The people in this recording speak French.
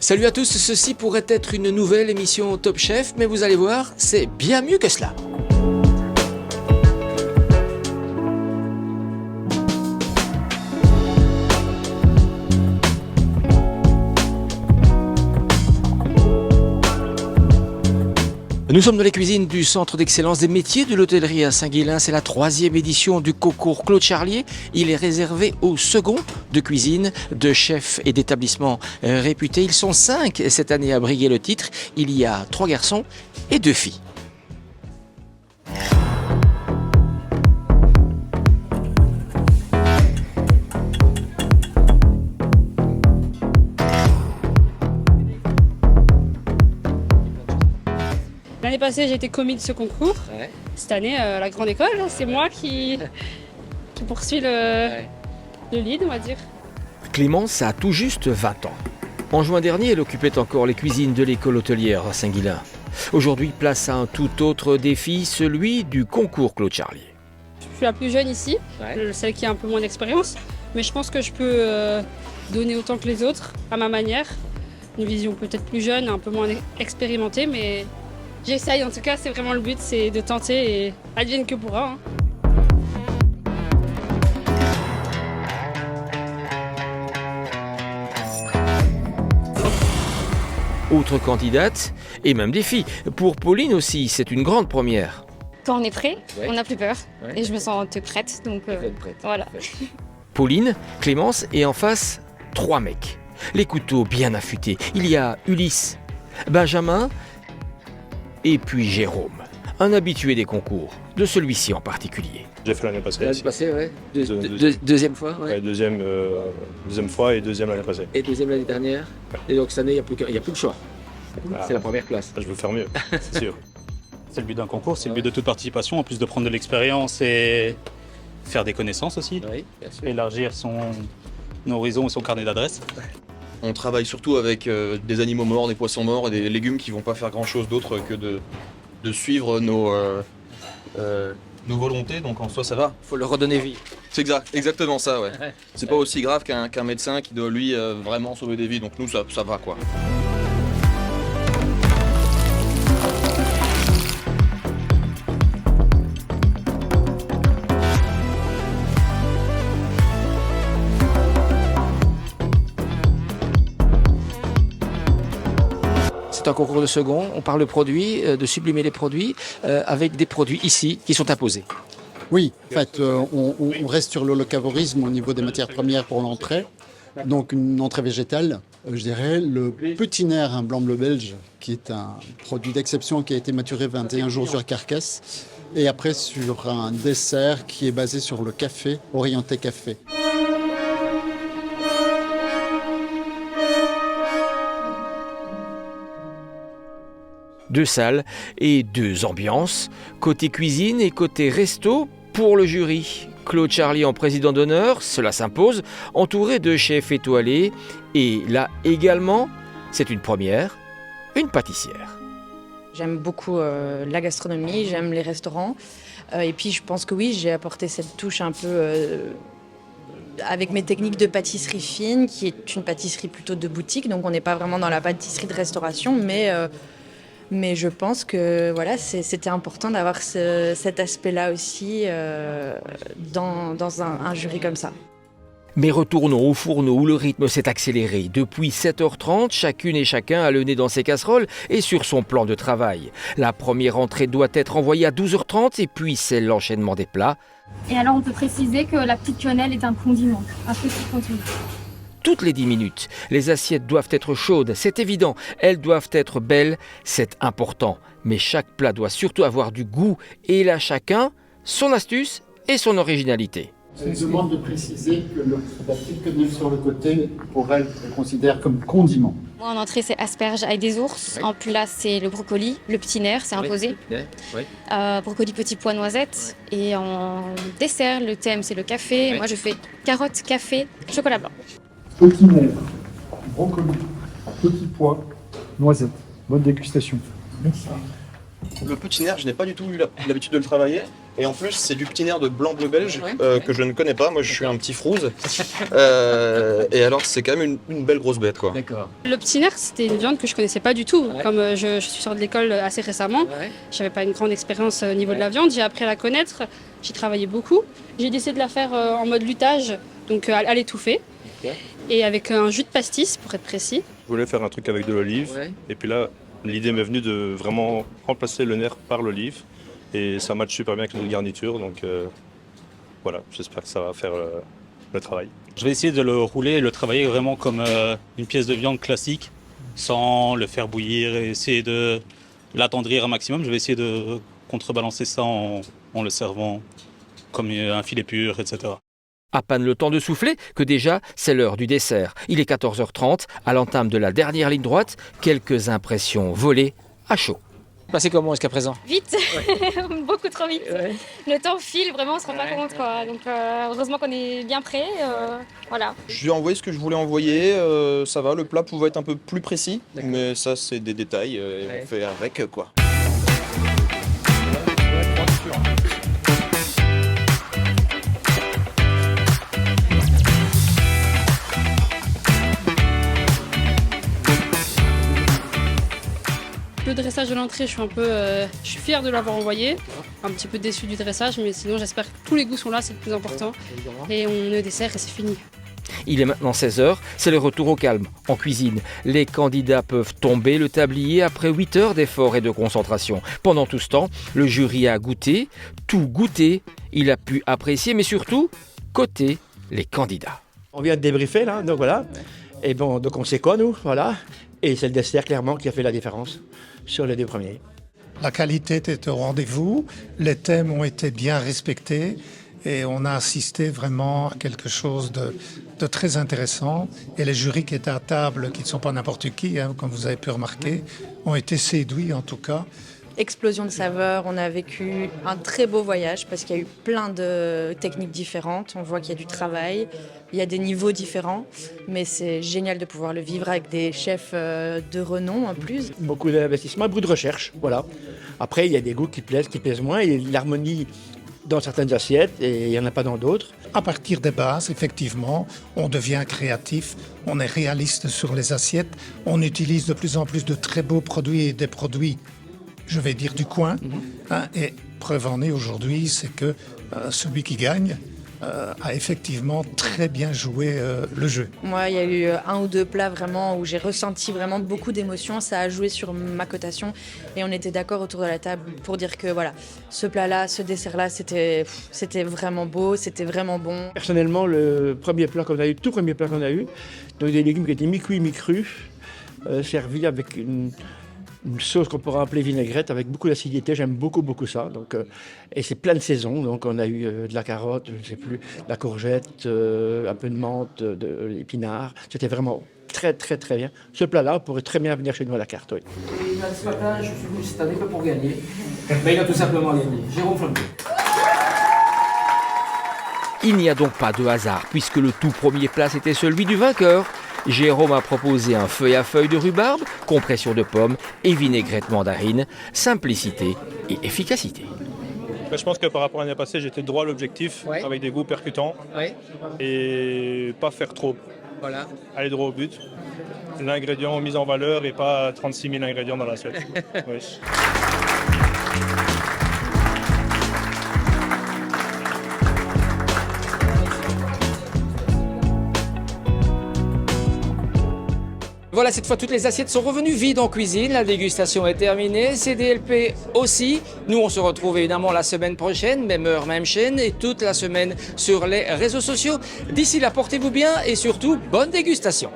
Salut à tous, ceci pourrait être une nouvelle émission Top Chef, mais vous allez voir, c'est bien mieux que cela. Nous sommes dans les cuisines du Centre d'excellence des métiers de l'hôtellerie à Saint-Guilain. C'est la 3e édition du concours Claude Charlier. Il est réservé aux seconds de cuisine, de chefs et d'établissements réputés. Ils sont 5 cette année à briguer le titre. Il y a 3 garçons et 2 filles. L'année passée, j'ai été commis de ce concours. Ouais. Cette année, la grande école, c'est moi qui poursuis le lead, on va dire. Clémence a tout juste 20 ans. En juin dernier, elle occupait encore les cuisines de l'école hôtelière à Saint-Guilain. Aujourd'hui, place à un tout autre défi, celui du concours Claude Charlier. Je suis la plus jeune ici, celle qui a un peu moins d'expérience, mais je pense que je peux donner autant que les autres, à ma manière. Une vision peut-être plus jeune, un peu moins expérimentée, mais j'essaye. En tout cas, c'est vraiment le but, c'est de tenter et advienne que pourra. Hein. Autre candidate, et même défi. Pour Pauline aussi, c'est une grande première. Quand on est prêt, Ouais. on n'a plus peur. Ouais. Et je me sens prête, donc voilà. Pauline, Clémence et en face, 3 mecs. Les couteaux bien affûtés. Il y a Ulysse, Benjamin et puis Jérôme. Un habitué des concours, de celui-ci en particulier. J'ai fait l'année passée. aussi. ouais. Deuxième fois, Ouais, deuxième fois et deuxième l'année passée. Et deuxième l'année dernière. Et donc cette année, il n'y a plus de choix. Ah. C'est la première classe. Je veux faire mieux, c'est sûr. C'est le but d'un concours, c'est le but de toute participation, en plus de prendre de l'expérience et faire des connaissances aussi, Oui, bien sûr. élargir son horizon et son carnet d'adresses. On travaille surtout avec des animaux morts, des poissons morts et des légumes qui vont pas faire grand chose d'autre que de suivre nos volontés, donc en soi ça va. Il faut leur redonner vie. C'est exactement ça, ouais. C'est pas aussi grave qu'un médecin qui doit lui vraiment sauver des vies, donc nous ça va quoi. C'est un concours de second, on parle de produits, de sublimer les produits avec des produits ici qui sont imposés. Oui, en fait, on reste sur le locavorisme au niveau des matières premières pour l'entrée. Donc une entrée végétale, je dirais, le petit nerf, un blanc-bleu belge, qui est un produit d'exception qui a été maturé 21 jours sur carcasse. Et après sur un dessert qui est basé sur le café, orienté café. Deux salles et 2 ambiances, côté cuisine et côté resto pour le jury. Claude Charlier en président d'honneur, cela s'impose, entouré de chefs étoilés. Et là également, c'est une première, une pâtissière. J'aime beaucoup la gastronomie, j'aime les restaurants. Et puis je pense que oui, j'ai apporté cette touche un peu avec mes techniques de pâtisserie fine, qui est une pâtisserie plutôt de boutique. Donc on n'est pas vraiment dans la pâtisserie de restauration, mais je pense que voilà, c'était important d'avoir cet aspect-là aussi dans un jury comme ça. Mais retournons au fourneau où le rythme s'est accéléré. Depuis 7h30, chacune et chacun a le nez dans ses casseroles et sur son plan de travail. La première entrée doit être envoyée à 12h30 et puis c'est l'enchaînement des plats. Et alors on peut préciser que la petite quenelle est un condiment, un petit condiment. Toutes les 10 minutes, les assiettes doivent être chaudes, c'est évident. Elles doivent être belles, c'est important. Mais chaque plat doit surtout avoir du goût et il a chacun son astuce et son originalité. Je me demande de préciser que la petite quenelle sur le côté, pour elle, elle considère comme condiment. Moi, en entrée, c'est asperges avec des ours. En plat, c'est le brocoli, le petit nerf, c'est imposé. Brocoli, petit pois, noisette. Et en dessert, le thème, c'est le café. Moi, je fais carotte, café, chocolat blanc. Petit nerf, brocoli, petit pois, noisette. Bonne dégustation. Merci. Le petit nerf, je n'ai pas du tout eu l'habitude de le travailler. Et en plus, c'est du petit nerf de blanc bleu belge que je ne connais pas. Moi, je suis un petit frouze. Et alors, c'est quand même une belle grosse bête, quoi. D'accord. Le petit nerf, c'était une viande que je connaissais pas du tout. Comme je suis sortie de l'école assez récemment, j'avais pas une grande expérience au niveau de la viande. J'ai appris à la connaître, j'ai travaillé beaucoup. J'ai décidé de la faire en mode luttage, donc à l'étouffer. Et avec un jus de pastis, pour être précis. Je voulais faire un truc avec de l'olive. Et puis là, l'idée m'est venue de vraiment remplacer le nerf par l'olive. Et ça matche super bien avec notre garniture. Donc voilà, j'espère que ça va faire le travail. Je vais essayer de le rouler et le travailler vraiment comme une pièce de viande classique, sans le faire bouillir et essayer de l'attendrir un maximum. Je vais essayer de contrebalancer ça en le servant comme un filet pur, etc. À peine le temps de souffler que déjà c'est l'heure du dessert. Il est 14h30, à l'entame de la dernière ligne droite, quelques impressions volées à chaud. Passé comment jusqu'à présent? Vite, beaucoup trop vite. Le temps file, vraiment, on se rend pas compte, quoi. Donc heureusement qu'on est bien prêt. Voilà. Je lui ai envoyé ce que je voulais envoyer. Ça va, le plat pouvait être un peu plus précis. Mais ça, c'est des détails. On fait avec, quoi. Le dressage de l'entrée, je suis fière de l'avoir envoyé. Un petit peu déçue du dressage, mais sinon j'espère que tous les goûts sont là, c'est le plus important. Et on est au dessert et c'est fini. Il est maintenant 16h, c'est le retour au calme en cuisine. Les candidats peuvent tomber le tablier après 8 heures d'effort et de concentration. Pendant tout ce temps, le jury a goûté, tout goûté. Il a pu apprécier, mais surtout, coter les candidats. On vient de débriefer là, donc voilà. Et bon, donc on sait quoi nous, voilà. Et c'est le dessert clairement qui a fait la différence sur les deux premiers. La qualité était au rendez-vous, les thèmes ont été bien respectés et on a assisté vraiment à quelque chose de très intéressant. Et les jurys qui étaient à table, qui ne sont pas n'importe qui, hein, comme vous avez pu remarquer, ont été séduits en tout cas. Explosion de saveurs, on a vécu un très beau voyage parce qu'il y a eu plein de techniques différentes, on voit qu'il y a du travail, il y a des niveaux différents, mais c'est génial de pouvoir le vivre avec des chefs de renom en plus. Beaucoup d'investissement, beaucoup de recherche, voilà. Après, il y a des goûts qui plaisent moins, il y a l'harmonie dans certaines assiettes et il n'y en a pas dans d'autres. À partir des bases, effectivement, on devient créatif, on est réaliste sur les assiettes, on utilise de plus en plus de très beaux produits et des produits, je vais dire, du coin. Hein, et preuve en est aujourd'hui, c'est que celui qui gagne a effectivement très bien joué le jeu. Moi, il y a eu un ou deux plats vraiment où j'ai ressenti vraiment beaucoup d'émotions. Ça a joué sur ma cotation et on était d'accord autour de la table pour dire que voilà, ce plat-là, ce dessert-là, c'était vraiment beau, c'était vraiment bon. Personnellement, le premier plat qu'on a eu, tout premier plat qu'on a eu, donc des légumes qui étaient mi-cuits, mi-crus, servis avec une sauce qu'on pourrait appeler vinaigrette avec beaucoup d'acidité, j'aime beaucoup ça. Donc, et c'est plein de saisons, donc on a eu de la carotte, je ne sais plus, de la courgette, un peu de menthe, de l'épinard. C'était vraiment très bien. Ce plat-là pourrait très bien venir chez nous à la carte. Oui. Et ce matin, je suis venu cette année pas pour gagner, mais il a tout simplement gagné. Jérôme Flambeau. Il n'y a donc pas de hasard, puisque le tout premier plat était celui du vainqueur. Jérôme a proposé un feuille à feuille de rhubarbe, compression de pommes et vinaigrette mandarine, simplicité et efficacité. Je pense que par rapport à l'année passée, j'étais droit à l'objectif, avec des goûts percutants et pas faire trop. Voilà. Aller droit au but. L'ingrédient mis en valeur et pas 36 000 ingrédients dans l'assiette. Oui. Voilà, cette fois, toutes les assiettes sont revenues vides en cuisine. La dégustation est terminée, CDLP aussi. Nous, on se retrouve évidemment la semaine prochaine, même heure, même chaîne, et toute la semaine sur les réseaux sociaux. D'ici là, portez-vous bien et surtout, bonne dégustation.